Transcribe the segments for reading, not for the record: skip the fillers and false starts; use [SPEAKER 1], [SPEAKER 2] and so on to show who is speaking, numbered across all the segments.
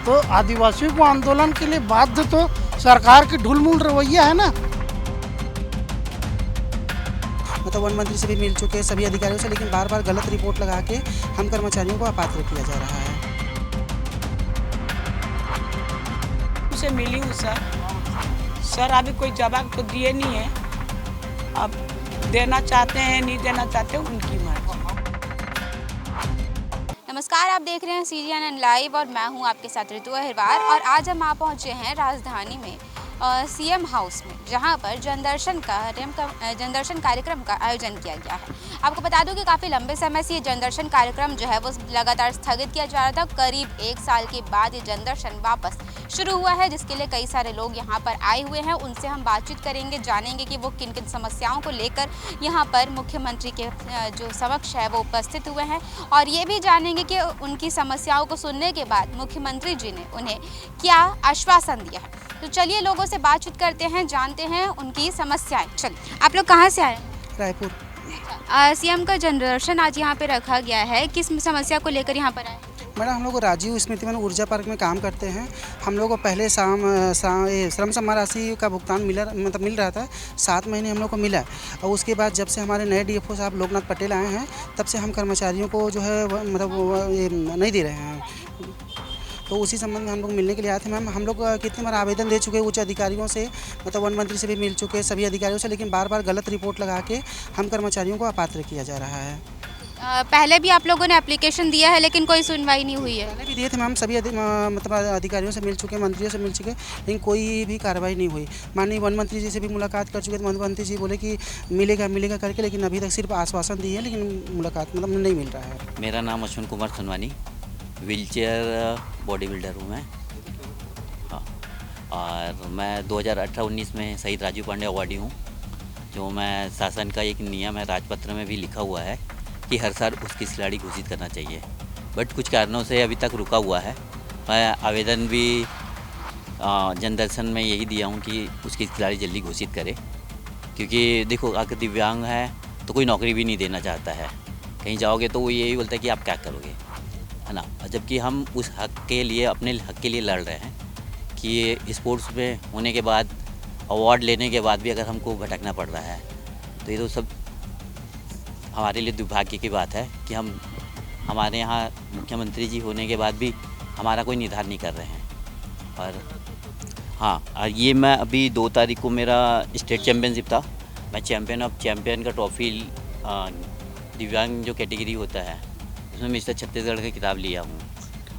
[SPEAKER 1] तो आदिवासियों को आंदोलन के लिए बाध्य तो सरकार की ढुलमुल रवैया है ना।
[SPEAKER 2] मतलब वन मंत्री से भी मिल चुके हैं सभी अधिकारियों से, लेकिन बार बार गलत रिपोर्ट लगा के हम कर्मचारियों को अपात्र किया जा रहा है।
[SPEAKER 3] उसे मिली हूँ सर अभी कोई जवाब तो दिए नहीं है। अब देना चाहते हैं नहीं देना चाहते उनकी मर्जी।
[SPEAKER 4] नमस्कार, आप देख रहे हैं CGNN लाइव और मैं हूं आपके साथ ऋतु अहिरवार। और आज हम आ पहुंचे हैं राजधानी में CM हाउस में, जहां पर जनदर्शन कार्यक्रम का आयोजन किया गया है। आपको बता दूं कि काफ़ी लंबे समय से ये जनदर्शन कार्यक्रम जो है वो लगातार स्थगित किया जा रहा था। करीब 1 साल के बाद ये जनदर्शन वापस शुरू हुआ है, जिसके लिए कई सारे लोग यहाँ पर आए हुए हैं। उनसे हम बातचीत करेंगे, जानेंगे कि वो किन किन समस्याओं को लेकर यहाँ पर मुख्यमंत्री के जो समक्ष है वो उपस्थित हुए हैं, और ये भी जानेंगे कि उनकी समस्याओं को सुनने के बाद मुख्यमंत्री जी ने उन्हें क्या आश्वासन दिया है। तो चलिए लोगों से बातचीत करते हैं, जानते हैं उनकी समस्याएं। चलिए, आप लोग कहाँ से आए?
[SPEAKER 2] रायपुर।
[SPEAKER 4] CM का जनदर्शन आज यहाँ पे रखा गया है, किस समस्या को लेकर यहाँ पर आए?
[SPEAKER 2] मैडम, हम लोग राजीव स्मृति वन ऊर्जा पार्क में काम करते हैं। हम लोग को पहले श्रम सम्मान राशि का भुगतान मिल रहा था। 7 महीने हम लोग को मिला, और उसके बाद जब से हमारे नए DFO साहब लोकनाथ पटेल आए हैं, तब से हम कर्मचारियों को जो है नहीं दे रहे हैं। तो उसी संबंध में हम लोग मिलने के लिए आए थे। मैम, हम लोग कितनी बार आवेदन दे चुके हैं उच्च अधिकारियों से, मतलब वन मंत्री से भी मिल चुके हैं सभी अधिकारियों से, लेकिन बार बार गलत रिपोर्ट लगा के हम कर्मचारियों को अपात्र किया जा रहा है।
[SPEAKER 4] पहले भी आप लोगों ने एप्लीकेशन दिया है लेकिन कोई सुनवाई नहीं हुई है?
[SPEAKER 2] पहले भी दिए थे मैम, सभी मतलब अधिकारियों से मिल चुके, मंत्रियों से मिल चुके, लेकिन कोई भी कार्रवाई नहीं हुई। माननीय वन मंत्री जी से भी मुलाकात कर चुके थे। वन मंत्री जी बोले कि मिलेगा करके, लेकिन अभी तक सिर्फ आश्वासन दिए है, लेकिन मुलाकात मतलब नहीं मिल रहा है।
[SPEAKER 5] मेरा नाम Ashwin Kumar Sanwani, wheelchair body builder हूँ मैं। हाँ, और मैं 2018-19 में शहीद राजीव पांडे अवार्डी हूँ। जो मैं शासन का एक नियम है, राजपत्र में भी लिखा हुआ है कि हर साल उसकी खिलाड़ी घोषित करना चाहिए, बट कुछ कारणों से अभी तक रुका हुआ है। मैं आवेदन भी जनदर्शन में यही दिया हूँ कि उसकी खिलाड़ी जल्दी घोषित करे, क्योंकि देखो अगर दिव्यांग है तो कोई नौकरी भी नहीं देना चाहता है। कहीं जाओगे तो वो यही बोलता है कि आप क्या करोगे, है ना। जबकि हम उस हक के लिए, अपने हक के लिए लड़ रहे हैं कि स्पोर्ट्स में होने के बाद, अवार्ड लेने के बाद भी अगर हमको भटकना पड़ रहा है, तो ये तो सब हमारे लिए दुर्भाग्य की बात है कि हमारे यहाँ मुख्यमंत्री जी होने के बाद भी हमारा कोई निर्धार नहीं कर रहे हैं। और हाँ, ये मैं अभी 2 तारीख को मेरा स्टेट चैम्पियनशिप था। मैं चैम्पियन का ट्रॉफी दिव्यांग जो कैटेगरी होता है उसमें मिस्टर छत्तीसगढ़ का किताब लिया हूँ,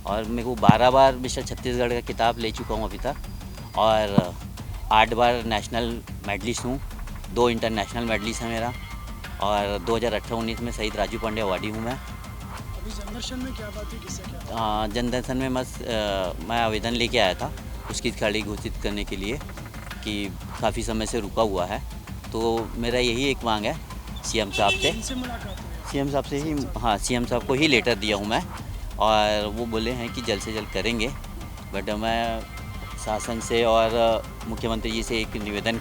[SPEAKER 5] और मेरे को 12 बार मिस्टर छत्तीसगढ़ का किताब ले चुका हूँ अभी तक, और 8 बार नेशनल मेडलिस्ट हूँ, 2 इंटरनेशनल मेडलिस्ट हैं मेरा, और 2018-19 में शहीद राजीव पांडे अवार्डी हूँ मैं।
[SPEAKER 1] अभी जनदर्शन में क्या बात है, किससे
[SPEAKER 5] क्या? जनदर्शन में मैं आवेदन लेके आया था उसकी खिलाड़ी घोषित करने के लिए, कि काफ़ी समय से रुका हुआ है। तो मेरा यही एक मांग है CM साहब से। CM साहब से ही, हाँ, CM साहब को ही लेटर दिया हूँ मैं, और वो बोले हैं कि जल्द से जल्द करेंगे। बट मैं शासन से और मुख्यमंत्री जी से एक निवेदन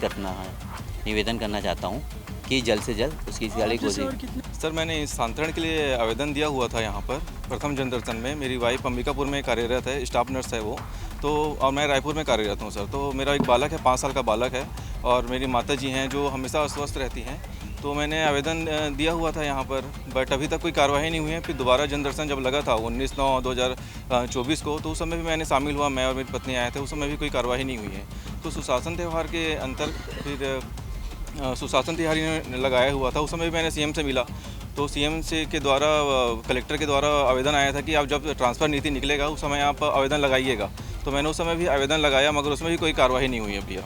[SPEAKER 5] करना चाहता हूँ कि जल्द से जल्द उसकी खिलाड़ी घोषित।
[SPEAKER 6] सर, मैंने स्थानांतरण के लिए आवेदन दिया हुआ था यहाँ पर प्रथम जनदर्शन में। मेरी वाइफ अंबिकापुर में कार्यरत है, स्टाफ नर्स है वो, तो और मैं रायपुर में कार्यरत हूँ सर। तो मेरा एक बालक है, 5 साल का बालक है, और मेरी माता जी हैं जो हमेशा अस्वस्थ रहती हैं। तो मैंने आवेदन दिया हुआ था यहाँ पर, बट अभी तक कोई कार्रवाई नहीं हुई है। फिर दोबारा जनदर्शन जब लगा था 19/9/2024 को, तो उस समय भी मैंने शामिल हुआ, मैं और मेरी पत्नी आए थे, उस समय भी कोई कार्रवाई नहीं हुई है। तो सुशासन त्यौहार के अंतर फिर सुशासन त्यौहार इन्होंने लगाया हुआ था, उस समय भी मैंने CM से मिला। तो CM से के द्वारा, कलेक्टर के द्वारा आवेदन आया था कि आप जब ट्रांसफ़र नीति निकलेगा उस समय आप आवेदन लगाइएगा। तो मैंने उस समय भी आवेदन लगाया, मगर उसमें भी कोई कार्रवाई नहीं हुई अभी,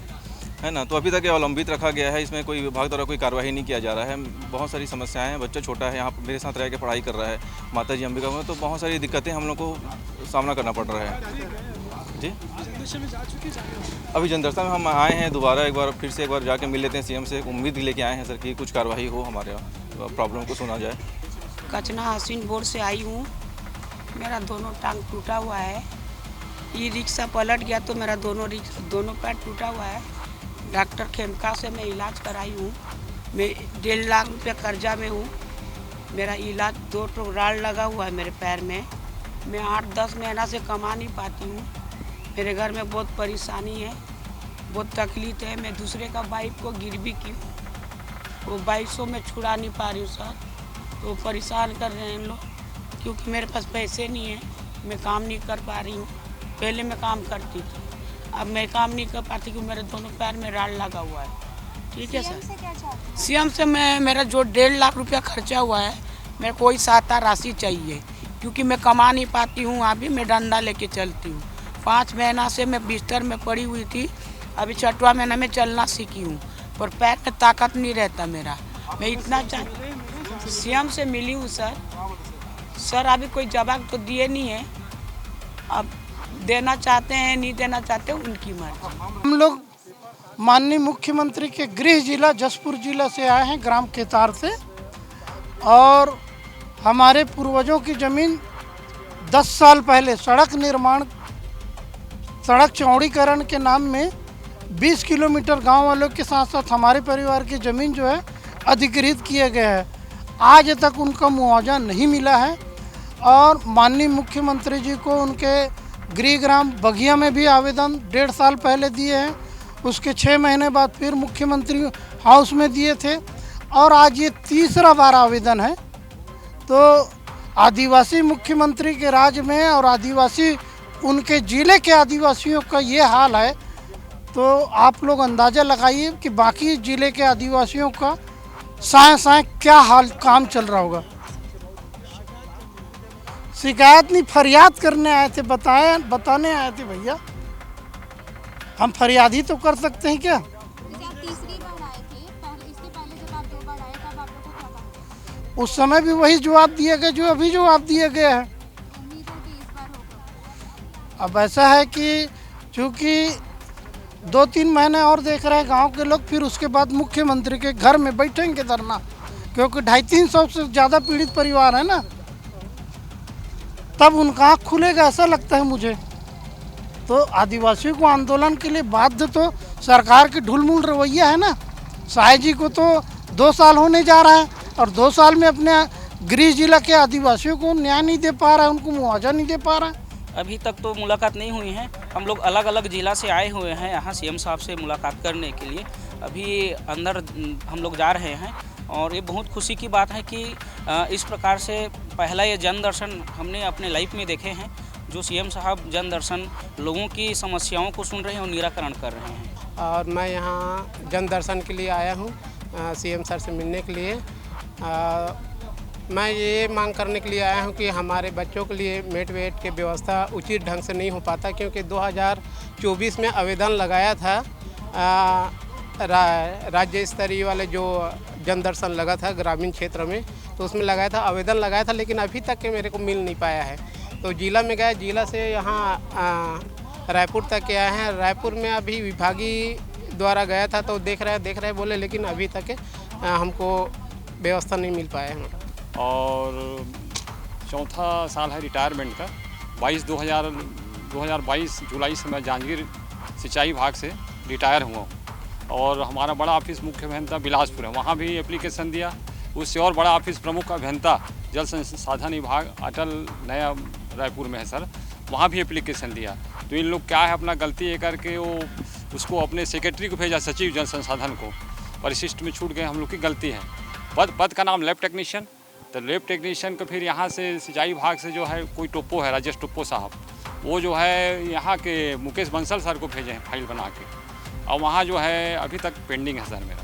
[SPEAKER 6] है ना। तो अभी तक अवलंबित रखा गया है, इसमें कोई विभाग द्वारा कोई कार्रवाई नहीं किया जा रहा है। बहुत सारी समस्याएं हैं, बच्चा छोटा है, यहाँ मेरे साथ रह के पढ़ाई कर रहा है, माता जी अंबिका में, तो बहुत सारी दिक्कतें हम लोग को सामना करना पड़ रहा है। जी, अभी जनदर्शन में हम आए हैं, दोबारा एक बार जाके मिल लेते हैं CM से। उम्मीद लेके आए हैं सर कि कुछ कार्रवाई हो, हमारे प्रॉब्लम को सुना जाए।
[SPEAKER 3] कचना हसीन बोर्ड से आई हूँ। मेरा दोनों टांग टूटा हुआ है, ई रिक्शा पलट गया तो मेरा दोनों पैर टूटा हुआ है। डॉक्टर खेमका से मैं इलाज कराई हूँ। मैं 1.5 लाख रुपये कर्जा में हूँ। मेरा इलाज 2 राड लगा हुआ है मेरे पैर में। मैं 8-10 महीना से कमा नहीं पाती हूँ। मेरे घर में बहुत परेशानी है, बहुत तकलीफ है। मैं दूसरे का बाइक को गिरवी की हूँ, वो 2200 में छुड़ा नहीं पा रही हूँ सर। तो परेशान कर रहे हैं लोग, क्योंकि मेरे पास पैसे नहीं है, मैं काम नहीं कर पा रही हूँ। पहले मैं काम करती थी, अब मैं काम नहीं कर पाती क्योंकि मेरे दोनों पैर में राड लगा हुआ है। ठीक है सर, सीएम से मेरा जो 1.5 लाख रुपया खर्चा हुआ है, मेरे को कोई सहायता राशि चाहिए, क्योंकि मैं कमा नहीं पाती हूँ। अभी मैं डंडा लेके चलती हूँ। 5 महीना से मैं बिस्तर में पड़ी हुई थी, अभी 6वां महीना में चलना सीखी हूँ, पर पैर में ताकत नहीं रहता मेरा। मैं इतना सीएम से मिली हूँ सर, अभी कोई जवाब तो दिए नहीं है। अब देना चाहते हैं नहीं देना चाहते उनकी मर्जी।
[SPEAKER 1] हम लोग माननीय मुख्यमंत्री के गृह जिला जसपुर जिला से आए हैं, ग्राम केतार से। और हमारे पूर्वजों की ज़मीन 10 साल पहले सड़क निर्माण, सड़क चौड़ीकरण के नाम में 20 किलोमीटर गांव वालों के साथ साथ हमारे परिवार की ज़मीन जो है अधिकृत किए गए हैं। आज तक उनका मुआवजा नहीं मिला है। और माननीय मुख्यमंत्री जी को उनके गृह ग्राम बगिया में भी आवेदन 1.5 साल पहले दिए हैं, उसके 6 महीने बाद फिर मुख्यमंत्री हाउस में दिए थे, और आज ये तीसरा बार आवेदन है। तो आदिवासी मुख्यमंत्री के राज में और आदिवासी उनके ज़िले के आदिवासियों का ये हाल है, तो आप लोग अंदाज़ा लगाइए कि बाकी ज़िले के आदिवासियों का साए क्या हाल काम चल रहा होगा। शिकायत नहीं, फरियाद करने आए थे, बताने आए थे भैया। हम फरियाद ही तो कर सकते हैं क्या?
[SPEAKER 4] आप तीसरी बार आए थे, इसके पहले जब आप 2 बार आए तब आप लोगों को क्या कहा?
[SPEAKER 1] उस समय भी वही जवाब दिए गए जो अभी जवाब दिए गए हैं।
[SPEAKER 4] उम्मीद है कि इस बार होगा।
[SPEAKER 1] अब ऐसा है कि चूँकि 2-3 महीने और देख रहे हैं गांव के लोग, फिर उसके बाद मुख्यमंत्री के घर में बैठेंगे धरना, क्योंकि 250-300 से ज़्यादा पीड़ित परिवार है ना, तब उनका आँख खुलेगा ऐसा लगता है मुझे। तो आदिवासियों को आंदोलन के लिए बाध्य तो सरकार की ढुलमुल रवैया है ना। साय जी को तो 2 साल होने जा रहा है, और 2 साल में अपने गृह जिला के आदिवासियों को न्याय नहीं दे पा रहा है, उनको मुआवजा नहीं दे पा रहा है।
[SPEAKER 7] अभी तक तो मुलाकात नहीं हुई है। हम लोग अलग अलग ज़िला से आए हुए हैं यहाँ सीएम साहब से मुलाकात करने के लिए। अभी अंदर हम लोग जा रहे हैं, और ये बहुत खुशी की बात है कि इस प्रकार से पहला ये जन दर्शन हमने अपने लाइफ में देखे हैं, जो सीएम साहब जन दर्शन लोगों की समस्याओं को सुन रहे हैं और निराकरण कर रहे हैं।
[SPEAKER 8] और मैं यहाँ जन दर्शन के लिए आया हूँ, सीएम सर से मिलने के लिए। मैं ये मांग करने के लिए आया हूँ कि हमारे बच्चों के लिए मेट वेट की व्यवस्था उचित ढंग से नहीं हो पाता, क्योंकि 2024 में आवेदन लगाया था, राज्य स्तरीय वाले जो जन दर्शन लगा था ग्रामीण क्षेत्र में, तो उसमें लगाया था, आवेदन लगाया था, लेकिन अभी तक के मेरे को मिल नहीं पाया है। तो जिला में गए, जिला से यहाँ रायपुर तक के आए हैं। रायपुर में अभी विभागीय द्वारा गया था, तो देख रहे बोले, लेकिन अभी तक हमको व्यवस्था नहीं मिल पाया है।
[SPEAKER 9] और चौथा साल है रिटायरमेंट का। 2022 जुलाई से मैं जांजगीर सिंचाई विभाग से रिटायर हुआ हूँ, और हमारा बड़ा ऑफिस मुख्य अभियंता बिलासपुर है, वहाँ भी एप्लीकेशन दिया। उससे और बड़ा ऑफिस प्रमुख अभियंता जल संसाधन विभाग अटल नया रायपुर में है सर, वहाँ भी एप्लीकेशन दिया। तो इन लोग क्या है, अपना गलती ये करके वो उसको अपने सेक्रेटरी को भेजा, सचिव जल संसाधन को, परिशिष्ट में छूट गए, हम लोग की गलती है। पद का नाम लैब टेक्नीशियन, तो लैब टेक्नीशियन को फिर यहाँ से सिंचाई विभाग से जो है कोई टोप्पो है, राजेश टोप्पो साहब, वो जो है यहाँ के मुकेश बंसल सर को भेजे हैं फाइल बना के, और वहाँ जो है अभी तक पेंडिंग है सर मेरा।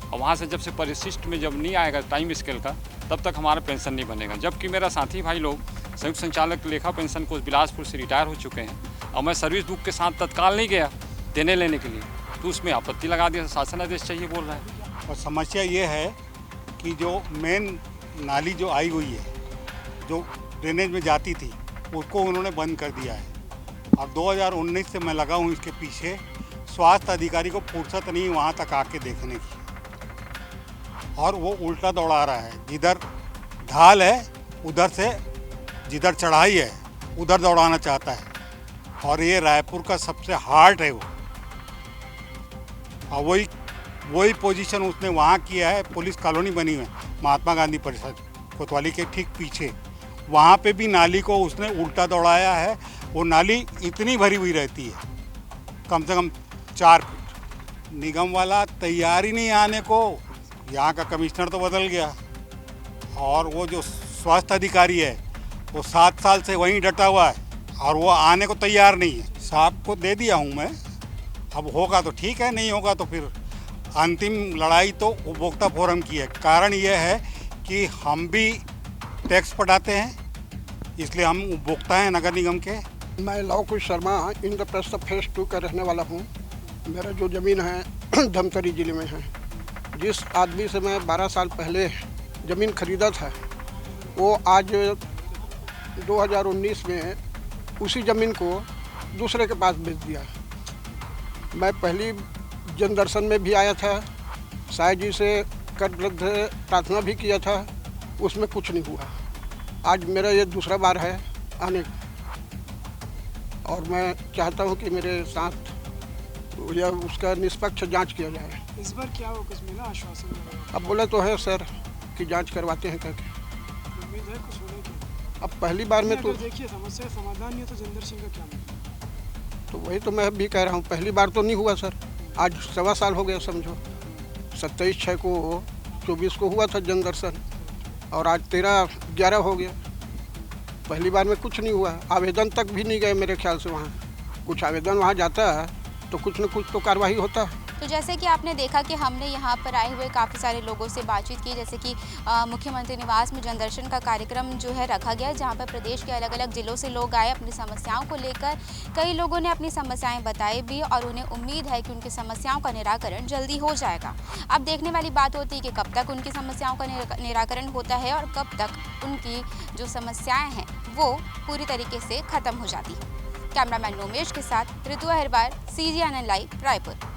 [SPEAKER 9] और वहाँ से जब से परिशिष्ट में जब नहीं आएगा टाइम स्केल का, तब तक हमारा पेंशन नहीं बनेगा। जबकि मेरा साथी भाई लोग संयुक्त संचालक लेखा पेंशन कोष बिलासपुर से रिटायर हो चुके हैं, और मैं सर्विस बुक के साथ तत्काल नहीं गया देने लेने के लिए, तो उसमें आपत्ति लगा दिया, शासन आदेश चाहिए बोल रहा है।
[SPEAKER 10] और समस्या ये है कि जो मेन नाली जो आई हुई है, जो ड्रेनेज में जाती थी, उसको उन्होंने बंद कर दिया है। और 2019 से मैं लगा हूँ इसके पीछे। स्वास्थ्य अधिकारी को फुर्सत नहीं वहाँ तक आके देखने की, और वो उल्टा दौड़ा रहा है। जिधर ढाल है उधर से, जिधर चढ़ाई है उधर दौड़ाना चाहता है, और ये रायपुर का सबसे हार्ट है वो। और वही पोजीशन उसने वहाँ किया है। पुलिस कॉलोनी बनी है महात्मा गांधी परिसर कोतवाली के ठीक पीछे, वहाँ पे भी नाली को उसने उल्टा दौड़ाया है। वो नाली इतनी भरी हुई रहती है, कम से कम 4 फीट। निगम वाला तैयार ही नहीं आने को। यहाँ का कमिश्नर तो बदल गया और वो जो स्वास्थ्य अधिकारी है वो 7 साल से वहीं डटा हुआ है और वो आने को तैयार नहीं है। साहब को दे दिया हूँ मैं, अब होगा तो ठीक है, नहीं होगा तो फिर अंतिम लड़ाई तो उपभोक्ता फोरम की है। कारण यह है कि हम भी टैक्स पटाते हैं, इसलिए हम उपभोक्ता हैं नगर निगम के।
[SPEAKER 11] मैं लव कुश शर्मा इंद्रप्रस्थ फेज 2 का रहने वाला हूँ। मेरा जो ज़मीन है धमतरी ज़िले में है। जिस आदमी से मैं 12 साल पहले ज़मीन खरीदा था वो आज 2019 में उसी ज़मीन को दूसरे के पास बेच दिया। मैं पहली जन दर्शन में भी आया था, साईं जी से कर प्रार्थना भी किया था, उसमें कुछ नहीं हुआ। आज मेरा ये दूसरा बार है आने और मैं चाहता हूँ कि मेरे साथ या उसका निष्पक्ष जांच किया जाए।
[SPEAKER 12] इस बार क्या हो, कुछ मिला आश्वासन?
[SPEAKER 11] अब बोला तो है सर कि जांच करवाते हैं करके।
[SPEAKER 12] उम्मीद है कुछ होने की?
[SPEAKER 11] अब पहली बार में तो
[SPEAKER 12] देखिए समस्या समाधान नहीं है तो जनदर्शन का क्या मतलब?
[SPEAKER 11] तो वही तो मैं भी कह रहा हूँ, पहली बार तो नहीं हुआ सर। आज 1.25 साल हो गया समझो। 27/6 को 24 को हुआ था जन दर्शन और आज 13/11 हो गया। पहली बार में कुछ नहीं हुआ। आवेदन तक भी नहीं गए मेरे ख्याल से। वहाँ कुछ आवेदन वहाँ जाता है तो कुछ न कुछ तो कार्रवाई होता है।
[SPEAKER 4] तो जैसे कि आपने देखा कि हमने यहाँ पर आए हुए काफ़ी सारे लोगों से बातचीत की, जैसे कि मुख्यमंत्री निवास में जनदर्शन का कार्यक्रम जो है रखा गया, जहाँ पर प्रदेश के अलग अलग ज़िलों से लोग आए अपनी समस्याओं को लेकर। कई लोगों ने अपनी समस्याएं बताई भी और उन्हें उम्मीद है कि उनकी समस्याओं का निराकरण जल्दी हो जाएगा। अब देखने वाली बात होती है कि कब तक उनकी समस्याओं का निराकरण होता है और कब तक उनकी जो समस्याएँ हैं वो पूरी तरीके से ख़त्म हो जाती है। कैमरामैन नोमेश के साथ ऋतु अहिरवार, CGNN लाइव, रायपुर।